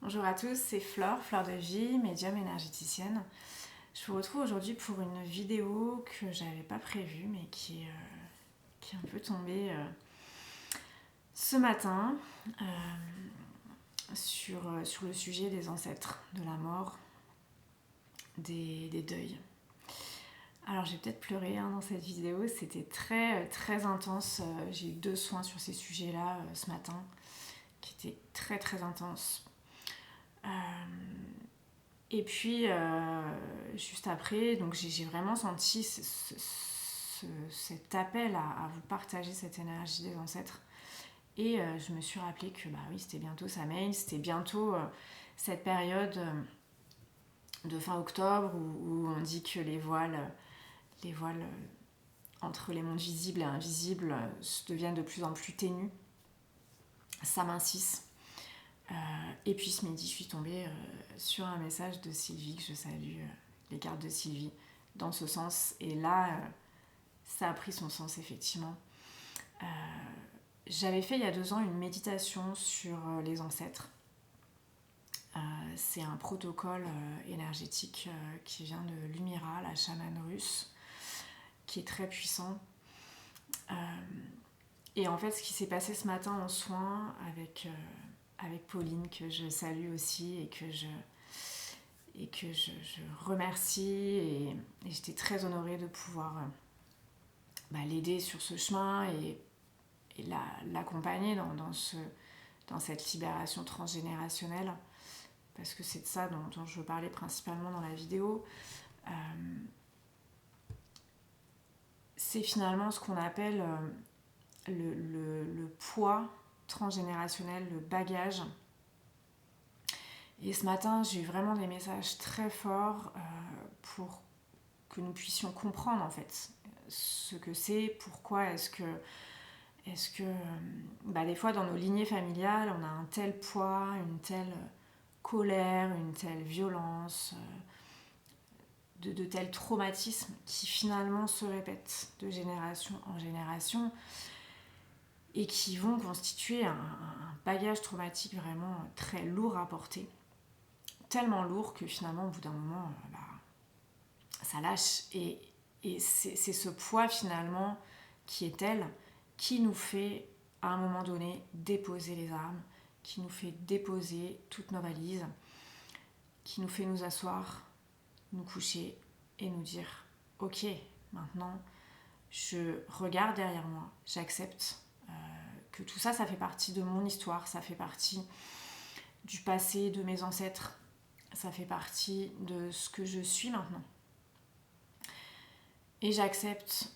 Bonjour à tous, c'est Flore, Fleur de Vie, médium énergéticienne. Je vous retrouve aujourd'hui pour une vidéo que j'avais pas prévue mais qui est un peu tombée ce matin sur le sujet des ancêtres, de la mort, des deuils. Alors j'ai peut-être pleuré dans cette vidéo, c'était très intense. J'ai eu 2 soins sur ces sujets-là ce matin qui étaient très intenses. Et puis, juste après, donc j'ai vraiment senti cet appel à vous partager cette énergie des ancêtres. Et je me suis rappelé que bah oui, c'était bientôt Samhain, c'était bientôt cette période de fin octobre où on dit que les voiles entre les mondes visibles et invisibles deviennent de plus en plus ténus, s'amincissent. Et puis ce midi, je suis tombée sur un message de Sylvie, que je salue, les cartes de Sylvie, dans ce sens. Et là, ça a pris son sens, effectivement. J'avais fait il y a 2 ans une méditation sur les ancêtres. C'est un protocole énergétique qui vient de Lumira, la chamane russe, qui est très puissant. Et en fait, ce qui s'est passé ce matin en soins avec Pauline, que je salue aussi et que je remercie, et j'étais très honorée de pouvoir l'aider sur ce chemin et l'accompagner dans cette libération transgénérationnelle, parce que c'est de ça dont je veux parler principalement dans la vidéo. C'est finalement ce qu'on appelle le poids transgénérationnel, le bagage. Et ce matin, j'ai eu vraiment des messages très forts pour que nous puissions comprendre en fait ce que c'est, pourquoi est-ce que des fois dans nos lignées familiales, on a un tel poids, une telle colère, une telle violence, de tels traumatismes qui finalement se répètent de génération en génération et qui vont constituer un bagage traumatique vraiment très lourd à porter. Tellement lourd que finalement, au bout d'un moment, ça lâche. Et c'est ce poids finalement qui est tel, qui nous fait, à un moment donné, déposer les armes, qui nous fait déposer toutes nos valises, qui nous fait nous asseoir, nous coucher et nous dire « Ok, maintenant, je regarde derrière moi, j'accepte que tout ça, ça fait partie de mon histoire, ça fait partie du passé de mes ancêtres, ça fait partie de ce que je suis maintenant. Et j'accepte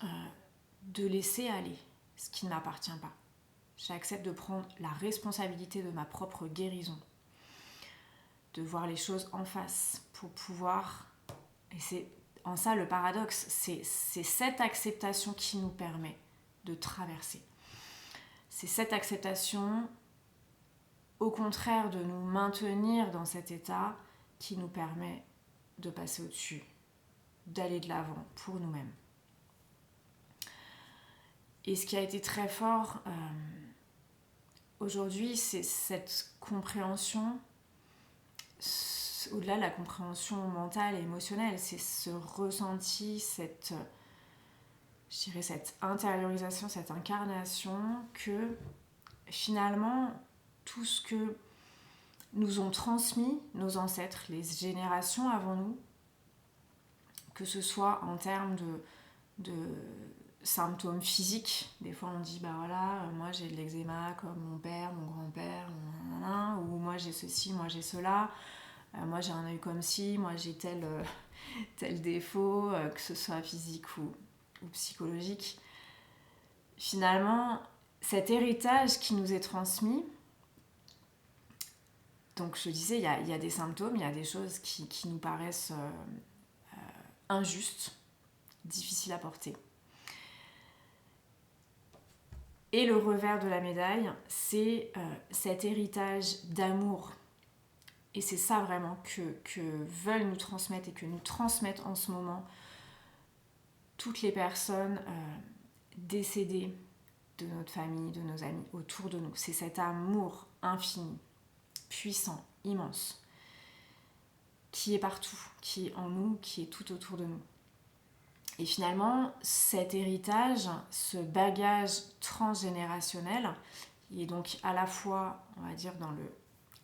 de laisser aller ce qui ne m'appartient pas. J'accepte de prendre la responsabilité de ma propre guérison, de voir les choses en face pour pouvoir... Et c'est en ça le paradoxe, c'est cette acceptation qui nous permet de traverser. C'est cette acceptation, au contraire de nous maintenir dans cet état, qui nous permet de passer au-dessus, d'aller de l'avant pour nous-mêmes. Et ce qui a été très fort aujourd'hui, c'est cette compréhension, au-delà de la compréhension mentale et émotionnelle, c'est ce ressenti, cette intériorisation, cette incarnation que finalement tout ce que nous ont transmis nos ancêtres, les générations avant nous, que ce soit en termes de symptômes physiques. Des fois on dit moi j'ai de l'eczéma comme mon père, mon grand-père, ou moi j'ai ceci, moi j'ai cela, moi j'ai un œil comme ci, moi j'ai tel défaut, que ce soit physique ou psychologique. Finalement, cet héritage qui nous est transmis, donc je disais, il y a des symptômes, il y a des choses qui nous paraissent injustes, difficiles à porter. Et le revers de la médaille, c'est cet héritage d'amour. Et c'est ça vraiment que veulent nous transmettre et que nous transmettent en ce moment toutes les personnes décédées de notre famille, de nos amis autour de nous. C'est cet amour infini, puissant, immense, qui est partout, qui est en nous, qui est tout autour de nous. Et finalement, cet héritage, ce bagage transgénérationnel, il est donc à la fois, on va dire, dans le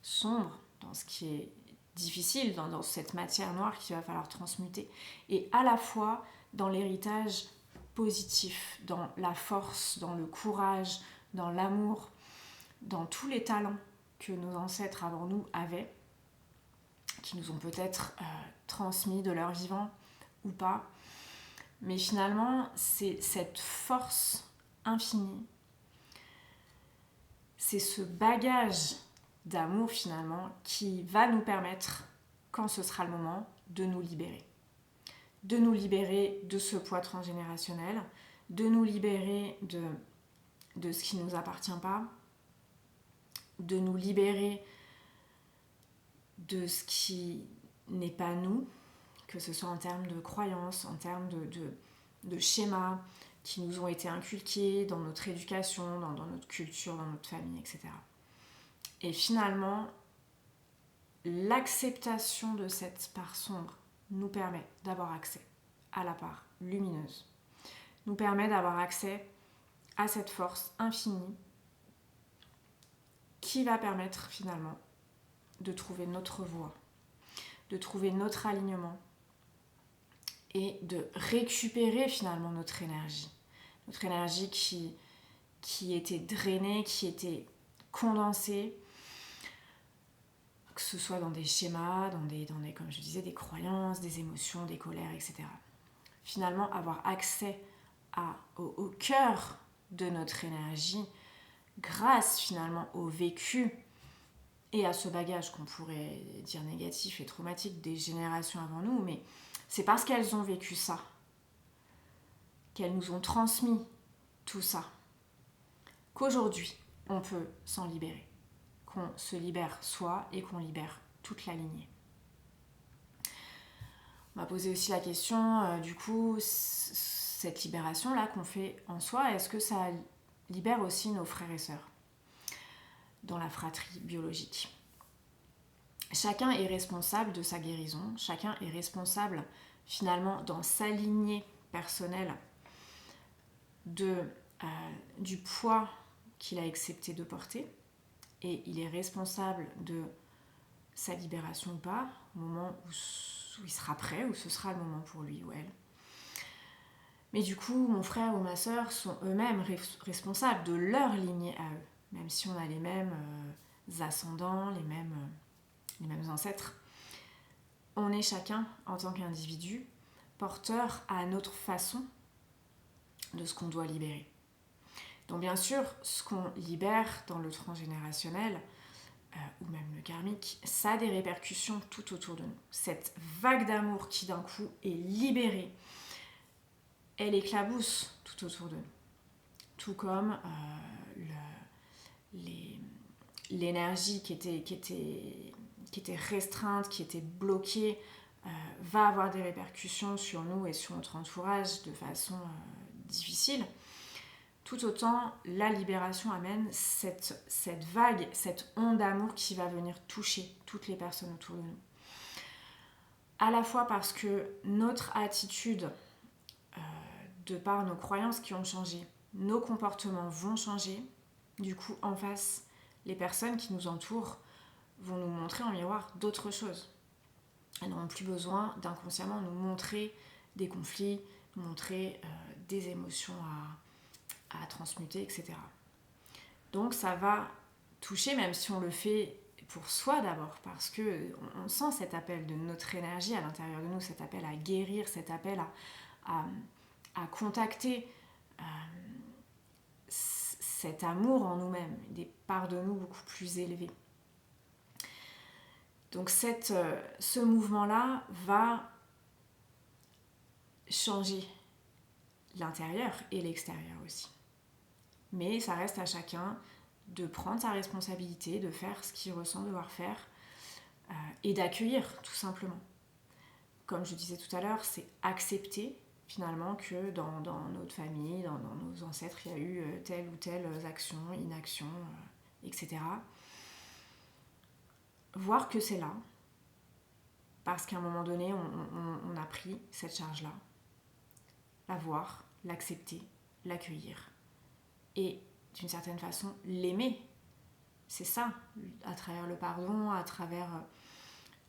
sombre, dans ce qui est difficile, dans cette matière noire qu'il va falloir transmuter, et à la fois dans l'héritage positif, dans la force, dans le courage, dans l'amour, dans tous les talents que nos ancêtres avant nous avaient, qui nous ont peut-être transmis de leur vivant ou pas. Mais finalement, c'est cette force infinie, c'est ce bagage d'amour finalement qui va nous permettre, quand ce sera le moment, de nous libérer. De nous libérer de ce poids transgénérationnel, de nous libérer de ce qui ne nous appartient pas, de nous libérer de ce qui n'est pas nous, que ce soit en termes de croyances, en termes de schémas qui nous ont été inculqués dans notre éducation, dans notre culture, dans notre famille, etc. Et finalement, l'acceptation de cette part sombre nous permet d'avoir accès à la part lumineuse, nous permet d'avoir accès à cette force infinie qui va permettre finalement de trouver notre voie, de trouver notre alignement et de récupérer finalement notre énergie qui était drainée, qui était condensée, que ce soit dans des schémas, dans des, comme je disais, des croyances, des émotions, des colères, etc. Finalement, avoir accès au cœur de notre énergie grâce finalement au vécu et à ce bagage qu'on pourrait dire négatif et traumatique des générations avant nous, mais c'est parce qu'elles ont vécu ça, qu'elles nous ont transmis tout ça, qu'aujourd'hui on peut s'en libérer, qu'on se libère soi et qu'on libère toute la lignée. On m'a posé aussi la question, du coup, cette libération-là qu'on fait en soi, est-ce que ça libère aussi nos frères et sœurs dans la fratrie biologique? Chacun est responsable de sa guérison, chacun est responsable finalement dans sa lignée personnelle du poids qu'il a accepté de porter, et il est responsable de sa libération ou pas, au moment où il sera prêt, où ce sera le moment pour lui ou elle. Mais du coup, mon frère ou ma sœur sont eux-mêmes responsables de leur lignée à eux, même si on a les mêmes ascendants, les mêmes ancêtres. On est chacun, en tant qu'individu, porteur à notre façon de ce qu'on doit libérer. Donc bien sûr, ce qu'on libère dans le transgénérationnel, ou même le karmique, ça a des répercussions tout autour de nous. Cette vague d'amour qui d'un coup est libérée, elle éclabousse tout autour de nous. Tout comme l'énergie qui était restreinte, qui était bloquée, va avoir des répercussions sur nous et sur notre entourage de façon difficile. Tout autant, la libération amène cette vague, cette onde d'amour qui va venir toucher toutes les personnes autour de nous. À la fois parce que notre attitude, de par nos croyances qui ont changé, nos comportements vont changer. Du coup, en face, les personnes qui nous entourent vont nous montrer en miroir d'autres choses. Elles n'auront plus besoin d'inconsciemment nous montrer des conflits, nous montrer des émotions à transmuter, etc. Donc ça va toucher, même si on le fait pour soi d'abord, parce qu'on sent cet appel de notre énergie à l'intérieur de nous, cet appel à guérir, cet appel à contacter cet amour en nous-mêmes, des parts de nous beaucoup plus élevées. Donc ce mouvement-là va changer l'intérieur et l'extérieur aussi. Mais ça reste à chacun de prendre sa responsabilité, de faire ce qu'il ressent devoir faire et d'accueillir tout simplement. Comme je disais tout à l'heure, c'est accepter finalement que dans notre famille, dans nos ancêtres, il y a eu telle ou telle action, inaction, etc. voir que c'est là, parce qu'à un moment donné, on a pris cette charge-là, la voir, l'accepter, l'accueillir, et d'une certaine façon, l'aimer. C'est ça, à travers le pardon, à travers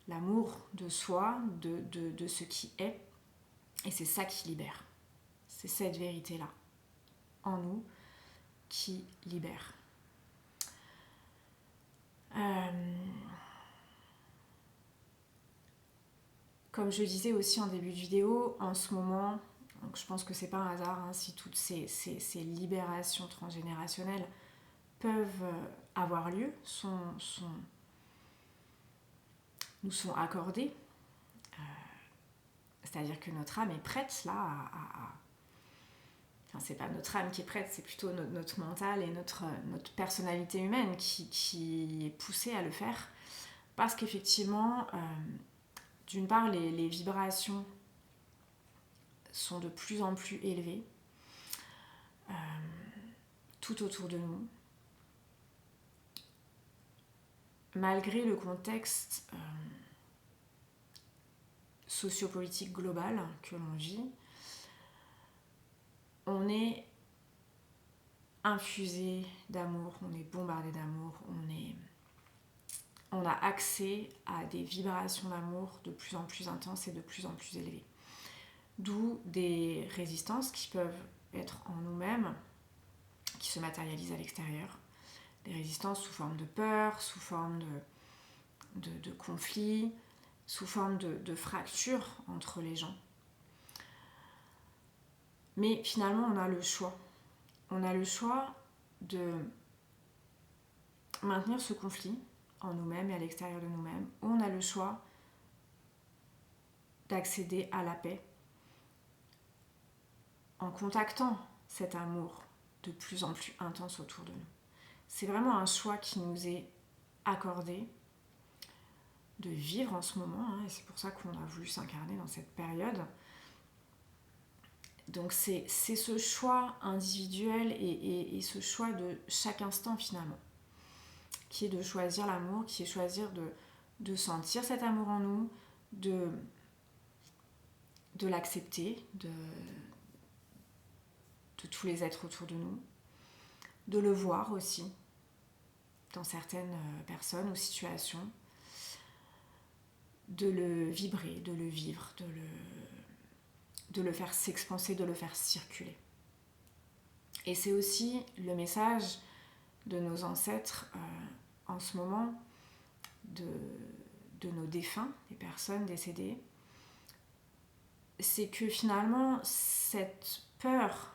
l'amour de soi, de ce qui est, et c'est ça qui libère. C'est cette vérité-là, en nous, qui libère. Comme je disais aussi en début de vidéo, en ce moment, donc je pense que c'est pas un hasard si toutes ces libérations transgénérationnelles peuvent avoir lieu, nous sont accordées. C'est-à-dire que notre âme est prête là Enfin, c'est pas notre âme qui est prête, c'est plutôt notre mental et notre personnalité humaine qui est poussée à le faire. Parce qu'effectivement, d'une part, les vibrations sont de plus en plus élevées tout autour de nous. Malgré le contexte sociopolitique global que l'on vit, on est infusé d'amour, on est bombardé d'amour, on a accès à des vibrations d'amour de plus en plus intenses et de plus en plus élevées. D'où des résistances qui peuvent être en nous-mêmes, qui se matérialisent à l'extérieur. Des résistances sous forme de peur, sous forme de conflits, sous forme de fractures entre les gens. Mais finalement, on a le choix. On a le choix de maintenir ce conflit en nous-mêmes et à l'extérieur de nous-mêmes, ou on a le choix d'accéder à la paix en contactant cet amour de plus en plus intense autour de nous. C'est vraiment un choix qui nous est accordé de vivre en ce moment, et c'est pour ça qu'on a voulu s'incarner dans cette période. Donc c'est ce choix individuel et ce choix de chaque instant finalement, qui est de choisir l'amour, qui est choisir de sentir cet amour en nous, de l'accepter, de tous les êtres autour de nous, de le voir aussi dans certaines personnes ou situations, de le vibrer, de le vivre, de le faire s'expanser, de le faire circuler. Et c'est aussi le message de nos ancêtres en ce moment, de nos défunts, des personnes décédées, c'est que finalement cette peur,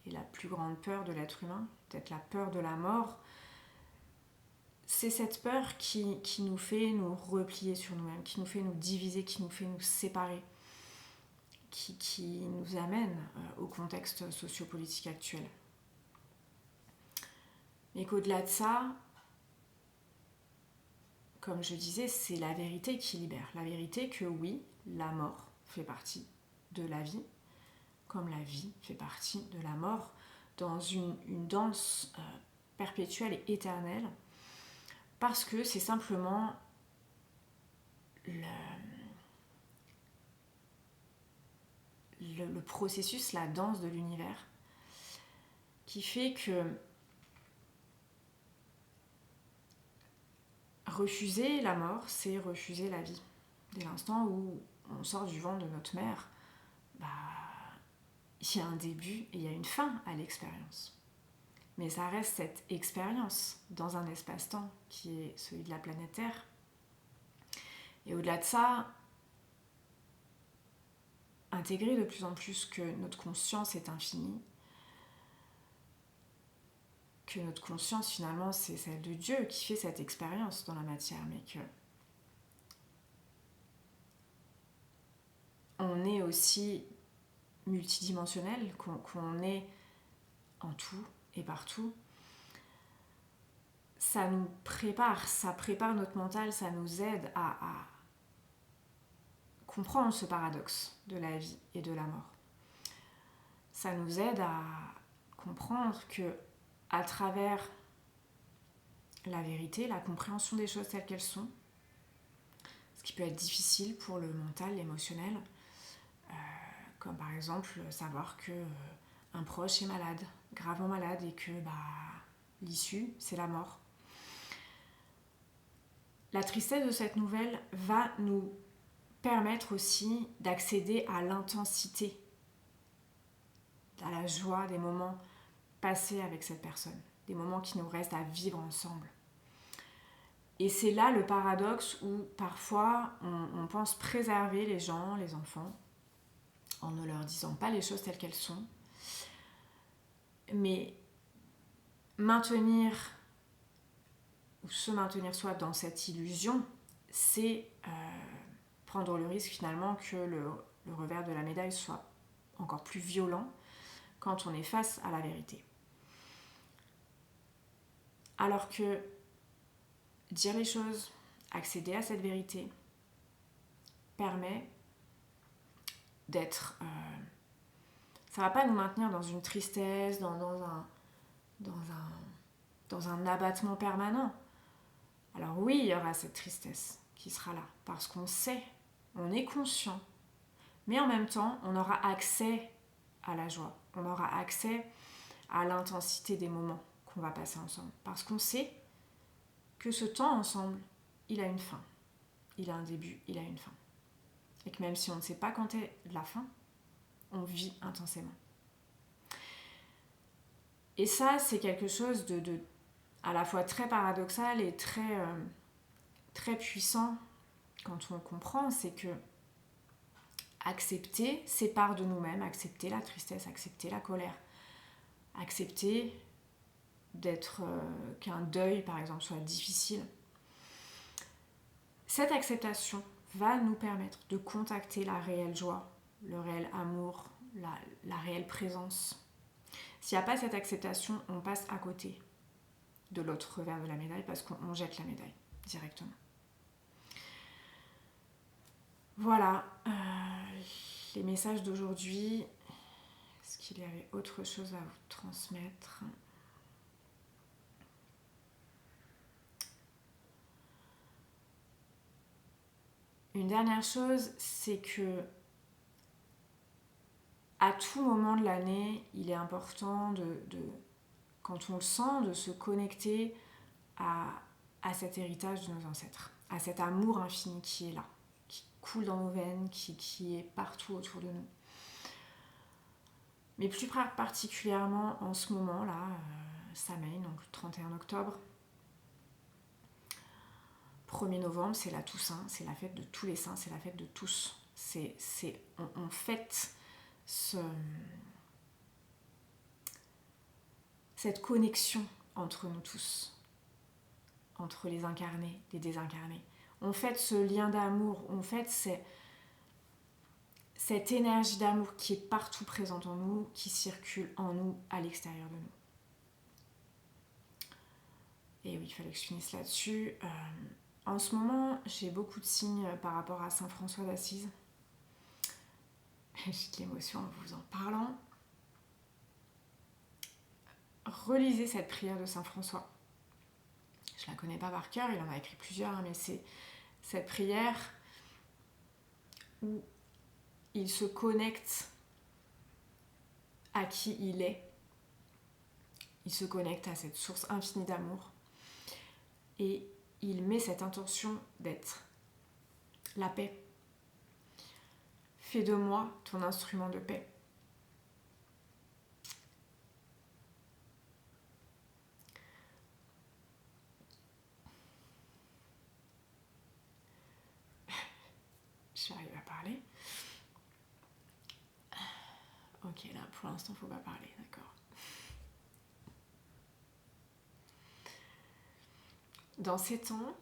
et la plus grande peur de l'être humain, peut-être la peur de la mort, c'est cette peur qui nous fait nous replier sur nous-mêmes, qui nous fait nous diviser, qui nous fait nous séparer, qui nous amène au contexte sociopolitique actuel. Et qu'au-delà de ça, comme je disais, c'est la vérité qui libère. La vérité que oui, la mort fait partie de la vie, comme la vie fait partie de la mort, dans une danse perpétuelle et éternelle, parce que c'est simplement le processus, la danse de l'univers, qui fait que refuser la mort, c'est refuser la vie. Dès l'instant où on sort du ventre de notre mère, il y a un début et il y a une fin à l'expérience. Mais ça reste cette expérience dans un espace-temps qui est celui de la planète Terre. Et au-delà de ça, intégrer de plus en plus que notre conscience est infinie, que notre conscience finalement c'est celle de Dieu qui fait cette expérience dans la matière, mais que on est aussi multidimensionnel, qu'on est en tout et partout. Ça nous prépare, ça prépare notre mental, ça nous aide à comprendre ce paradoxe de la vie et de la mort. Ça nous aide à comprendre que à travers la vérité, la compréhension des choses telles qu'elles sont, ce qui peut être difficile pour le mental, l'émotionnel, comme par exemple savoir que un proche est malade, gravement malade, et que l'issue, c'est la mort. La tristesse de cette nouvelle va nous permettre aussi d'accéder à l'intensité, à la joie des moments passés avec cette personne, des moments qui nous restent à vivre ensemble. Et c'est là le paradoxe où parfois on pense préserver les gens, les enfants, en ne leur disant pas les choses telles qu'elles sont. Mais maintenir ou se maintenir soi dans cette illusion, c'est prendre le risque finalement que le revers de la médaille soit encore plus violent quand on est face à la vérité. Alors que dire les choses, accéder à cette vérité, permet d'être... ça ne va pas nous maintenir dans une tristesse, dans un abattement permanent. Alors oui, il y aura cette tristesse qui sera là, parce qu'on sait, on est conscient, mais en même temps, on aura accès à la joie, on aura accès à l'intensité des moments qu'on va passer ensemble, parce qu'on sait que ce temps ensemble, il a une fin, il a un début, il a une fin. Et que même si on ne sait pas quand est la fin, on vit intensément. Et ça, c'est quelque chose de à la fois très paradoxal et très puissant quand on le comprend, c'est que accepter ces parts de nous-mêmes, accepter la tristesse, accepter la colère, accepter qu'un deuil, par exemple, soit difficile. Cette acceptation va nous permettre de contacter la réelle joie, le réel amour, la réelle présence. S'il n'y a pas cette acceptation, on passe à côté de l'autre revers de la médaille parce qu'on jette la médaille directement. Voilà les messages d'aujourd'hui. Est-ce qu'il y avait autre chose à vous transmettre ? Une dernière chose, c'est que à tout moment de l'année, il est important quand on le sent, de se connecter à cet héritage de nos ancêtres, à cet amour infini qui est là, qui coule dans nos veines, qui est partout autour de nous. Mais plus particulièrement en ce moment-là, Samhain, donc le 31 octobre, 1er novembre, c'est la Toussaint, c'est la fête de tous les saints, c'est la fête de tous. On fête cette connexion entre nous tous, entre les incarnés, les désincarnés. On fête ce lien d'amour, on fête cette énergie d'amour qui est partout présente en nous, qui circule en nous, à l'extérieur de nous. Et oui, il fallait que je finisse là-dessus. En ce moment, j'ai beaucoup de signes par rapport à Saint François d'Assise. J'ai de l'émotion en vous en parlant. Relisez cette prière de Saint François. Je la connais pas par cœur, il en a écrit plusieurs, mais c'est cette prière où il se connecte à qui il est. Il se connecte à cette source infinie d'amour. Et il met cette intention d'être la paix. Fais de moi ton instrument de paix. J'arrive à parler. Ok, là, pour l'instant, il ne faut pas parler, d'accord. Dans ces temps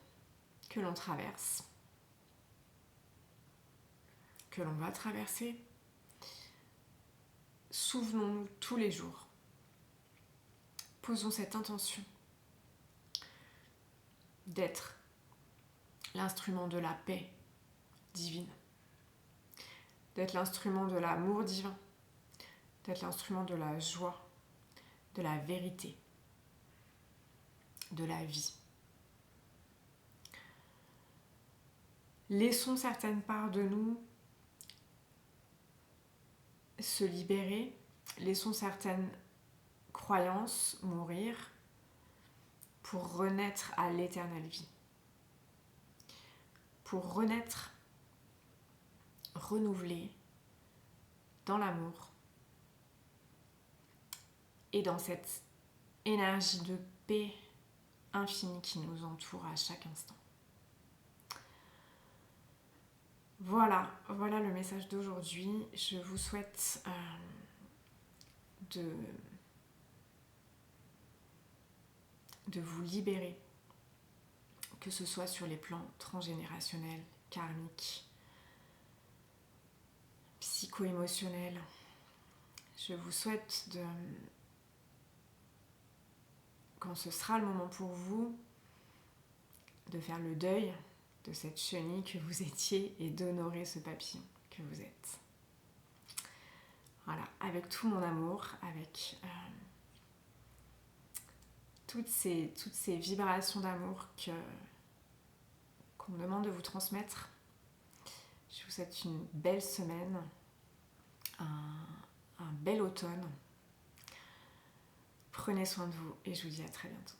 que l'on traverse, que l'on va traverser, souvenons-nous tous les jours. Posons cette intention d'être l'instrument de la paix divine, d'être l'instrument de l'amour divin, d'être l'instrument de la joie, de la vérité, de la vie. Laissons certaines parts de nous se libérer. Laissons certaines croyances mourir pour renaître à l'éternelle vie. Pour renaître, renouveler dans l'amour et dans cette énergie de paix infinie qui nous entoure à chaque instant. Voilà le message d'aujourd'hui. Je vous souhaite de vous libérer, que ce soit sur les plans transgénérationnels, karmiques, psycho-émotionnels. Je vous souhaite quand ce sera le moment pour vous, de faire le deuil de cette chenille que vous étiez et d'honorer ce papillon que vous êtes. Voilà, avec tout mon amour, avec toutes ces vibrations d'amour qu'on me demande de vous transmettre. Je vous souhaite une belle semaine, un bel automne. Prenez soin de vous et je vous dis à très bientôt.